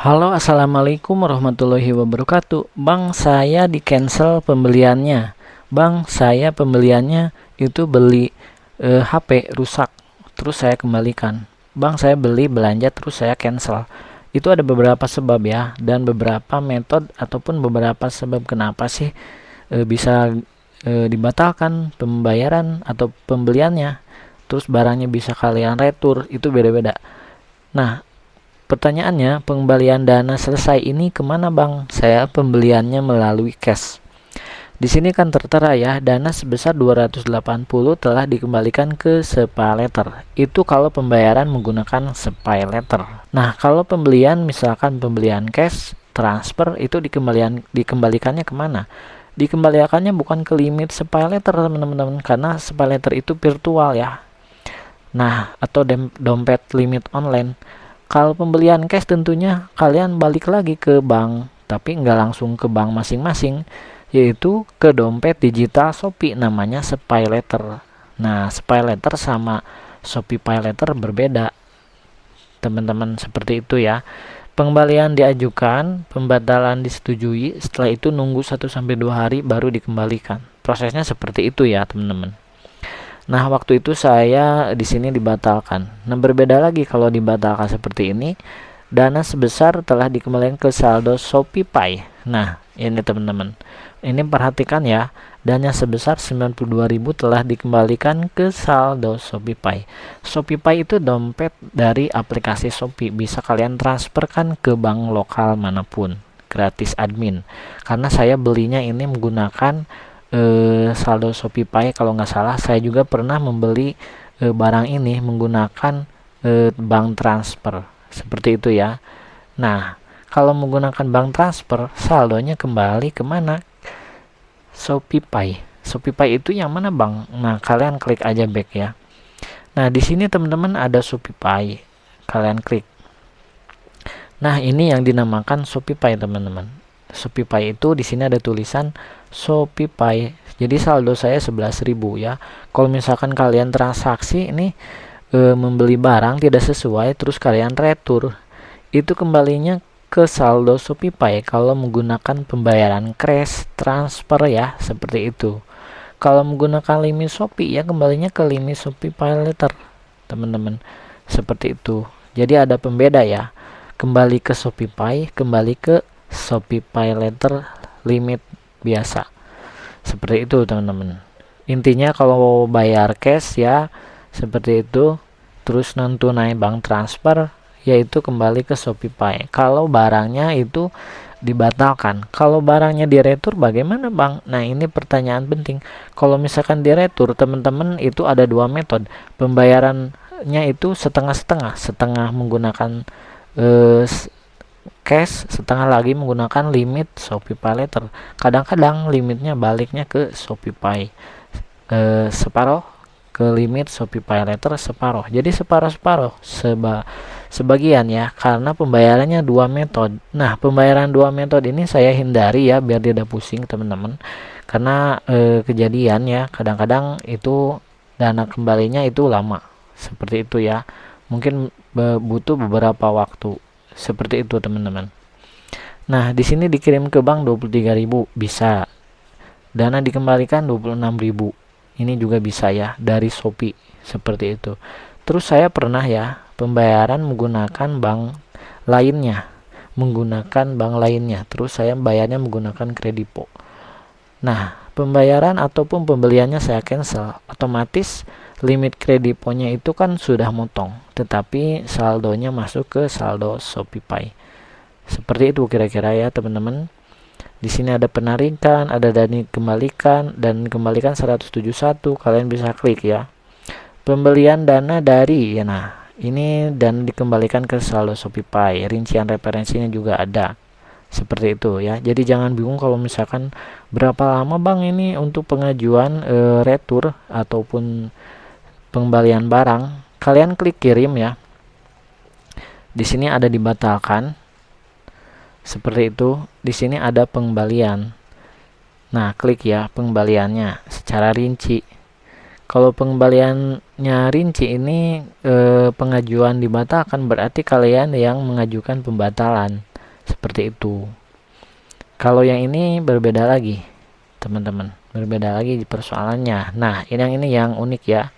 Halo, assalamualaikum warahmatullahi wabarakatuh. Bang, saya di cancel pembeliannya. Bang, saya pembeliannya itu beli HP rusak, terus saya kembalikan. Bang, saya beli belanja terus saya cancel. Itu ada beberapa sebab ya, dan beberapa metode ataupun beberapa sebab kenapa sih bisa dibatalkan pembayaran atau pembeliannya. Terus barangnya bisa kalian retur, itu beda-beda. Nah, pertanyaannya, pengembalian dana selesai ini kemana bang? Saya pembeliannya melalui cash. Di sini kan tertera ya, dana sebesar 280 telah dikembalikan ke SPayLater. Itu kalau pembayaran menggunakan SPayLater. Nah, kalau pembelian misalkan pembelian cash, transfer itu dikembalikannya kemana? Dikembalikannya bukan ke limit SPayLater teman-teman, karena SPayLater itu virtual ya. Nah, atau dompet limit online. Kalau pembelian cash tentunya kalian balik lagi ke bank, tapi nggak langsung ke bank masing-masing, yaitu ke dompet digital Shopee namanya SPayLater. Nah, SPayLater sama ShopeePayLater berbeda, teman-teman, seperti itu ya. Pengembalian diajukan, pembatalan disetujui, setelah itu nunggu 1-2 hari baru dikembalikan. Prosesnya seperti itu ya, teman-teman. Nah, waktu itu saya di sini dibatalkan. Nah, berbeda lagi kalau dibatalkan seperti ini, dana sebesar telah dikembalikan ke saldo ShopeePay. Nah, ini teman-teman. Ini perhatikan ya, dana sebesar 92.000 telah dikembalikan ke saldo ShopeePay. ShopeePay itu dompet dari aplikasi Shopee, bisa kalian transferkan ke bank lokal manapun, gratis admin. Karena saya belinya ini menggunakan saldo ShopeePay. Kalau nggak salah saya juga pernah membeli barang ini menggunakan bank transfer, seperti itu ya. Nah, kalau menggunakan bank transfer, saldonya kembali kemana? ShopeePay. ShopeePay itu yang mana bang? Nah, kalian klik aja back ya. Nah, di sini teman-teman ada ShopeePay, kalian klik. Nah, ini yang dinamakan ShopeePay teman-teman. ShopeePay itu di sini ada tulisan ShopeePay. Jadi saldo saya 11.000 ya. Kalau misalkan kalian transaksi ini membeli barang tidak sesuai terus kalian retur, itu kembalinya ke saldo ShopeePay kalau menggunakan pembayaran cash, transfer ya, seperti itu. Kalau menggunakan limit Shopee ya kembalinya ke limit ShopeePayLater, teman-teman. Seperti itu. Jadi ada pembeda ya. Kembali ke ShopeePay, kembali ke ShopeePayLater limit biasa, seperti itu teman-teman. Intinya kalau bayar cash ya seperti itu, terus non tunai bank transfer yaitu kembali ke ShopeePay. Kalau barangnya itu dibatalkan, kalau barangnya diretur bagaimana bang? Nah, ini pertanyaan penting. Kalau misalkan diretur teman-teman, itu ada dua metode pembayarannya, itu setengah-setengah, setengah menggunakan cash, setengah lagi menggunakan limit ShopeePayLater. Kadang-kadang limitnya baliknya ke ShopeePay separuh, ke limit ShopeePayLater separuh. Jadi separuh-separuh, sebagian ya, karena pembayarannya dua metode. Nah, pembayaran dua metode ini saya hindari ya biar tidak pusing teman-teman, karena kejadian ya kadang-kadang itu dana kembalinya itu lama, seperti itu ya. Mungkin butuh beberapa waktu, seperti itu teman-teman. Nah, di sini dikirim ke bank 23.000 bisa. Dana dikembalikan 26.000. Ini juga bisa ya dari Shopee, seperti itu. Terus saya pernah ya pembayaran menggunakan bank lainnya, terus saya bayarnya menggunakan Kredipo. Nah, pembayaran ataupun pembeliannya saya cancel, otomatis limit Krediponya itu kan sudah motong, tetapi saldonya masuk ke saldo ShopeePay. Seperti itu kira-kira ya teman-teman. Di sini ada penarikan, ada dana kembalikan dan kembalikan 171. Kalian bisa klik ya. Pembelian dana dari ya, nah ini dan dikembalikan ke saldo ShopeePay. Rincian referensinya juga ada. Seperti itu ya. Jadi jangan bingung kalau misalkan berapa lama bang ini untuk pengajuan retur ataupun pengembalian barang. Kalian klik kirim ya. Di sini ada dibatalkan. Seperti itu. Di sini ada pengembalian. Nah, klik ya pengembaliannya secara rinci. Kalau pengembaliannya rinci ini pengajuan dibatalkan, berarti kalian yang mengajukan pembatalan. Seperti itu. Kalau yang ini berbeda lagi, teman-teman. Berbeda lagi persoalannya. Nah, ini yang unik ya.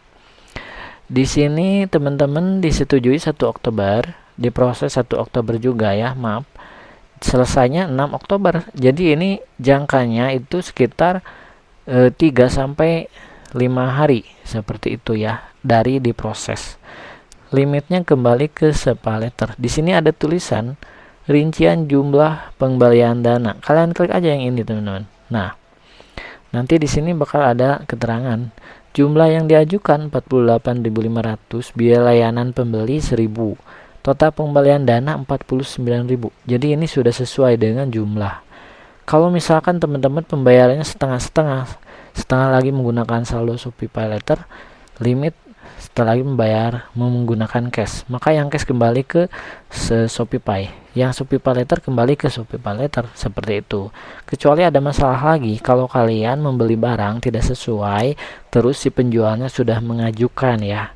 Di sini teman-teman disetujui 1 Oktober, diproses 1 Oktober juga ya, maaf. Selesainya 6 Oktober. Jadi ini jangkanya itu sekitar 3 sampai 5 hari seperti itu ya dari diproses. Limitnya kembali ke SEPA letter. Di sini ada tulisan rincian jumlah pengembalian dana. Kalian klik aja yang ini, teman-teman. Nah, nanti di sini bakal ada keterangan jumlah yang diajukan 48.500, biaya layanan pembeli 1.000, total pengembalian dana 49.000. Jadi ini sudah sesuai dengan jumlah. Kalau misalkan teman-teman pembayarannya setengah-setengah, setengah lagi menggunakan saldo Shopee Pay Later, limit setelah lagi membayar menggunakan cash, maka yang cash kembali ke Shopee Pay, yang Shopee Pay Later kembali ke Shopee Pay Later, seperti itu. Kecuali ada masalah lagi kalau kalian membeli barang tidak sesuai, terus si penjualnya sudah mengajukan ya,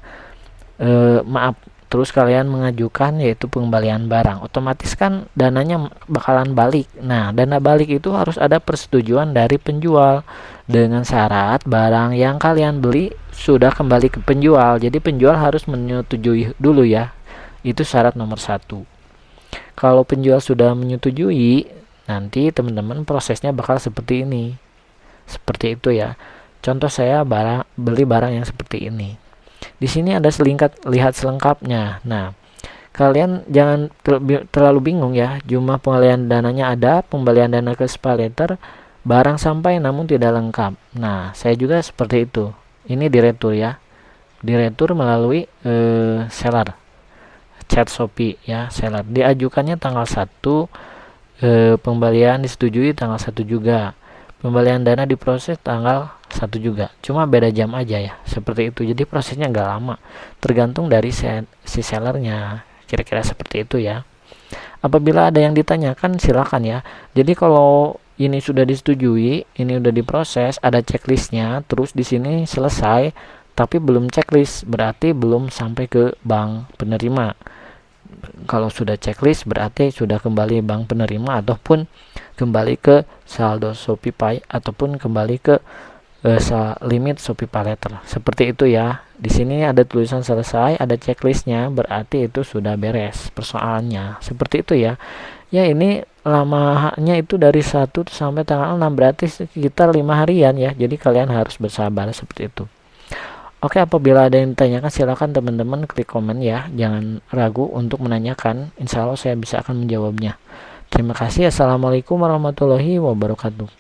terus kalian mengajukan yaitu pengembalian barang, otomatis kan dananya bakalan balik. Nah, dana balik itu harus ada persetujuan dari penjual dengan syarat barang yang kalian beli sudah kembali ke penjual. Jadi penjual harus menyetujui dulu ya, itu syarat nomor 1. Kalau penjual sudah menyetujui, nanti teman-teman prosesnya bakal seperti ini, seperti itu ya. Contoh saya beli barang yang seperti ini. Di sini ada lihat selengkapnya. Nah, kalian jangan terlalu bingung ya. Jumlah pengembalian dananya ada, pembalian dana ke SEPA letter, barang sampai namun tidak lengkap. Nah, saya juga seperti itu. Ini diretur ya. Diretur melalui seller. Chat Shopee ya, seller. Diajukannya tanggal 1, pembalian disetujui tanggal 1 juga. Pembalian dana diproses tanggal 1 juga, cuma beda jam aja ya, seperti itu. Jadi prosesnya nggak lama, tergantung dari si sellernya, kira-kira seperti itu ya. Apabila ada yang ditanyakan silakan ya. Jadi kalau ini sudah disetujui, ini udah diproses, ada checklistnya, terus di sini selesai tapi belum checklist, berarti belum sampai ke bank penerima. Kalau sudah checklist berarti sudah kembali bank penerima ataupun kembali ke saldo Shopee Pay ataupun kembali ke limit Shopee Pay Later. Seperti itu ya. Di sini ada tulisan selesai, ada checklistnya, berarti itu sudah beres persoalannya. Seperti itu ya. Ya, ini lamanya itu dari 1 sampai tanggal 6, berarti sekitar 5 harian ya. Jadi kalian harus bersabar seperti itu. Oke, apabila ada yang ditanyakan silakan teman-teman klik komen ya. Jangan ragu untuk menanyakan. Insya Allah saya bisa akan menjawabnya. Terima kasih. Assalamualaikum warahmatullahi wabarakatuh.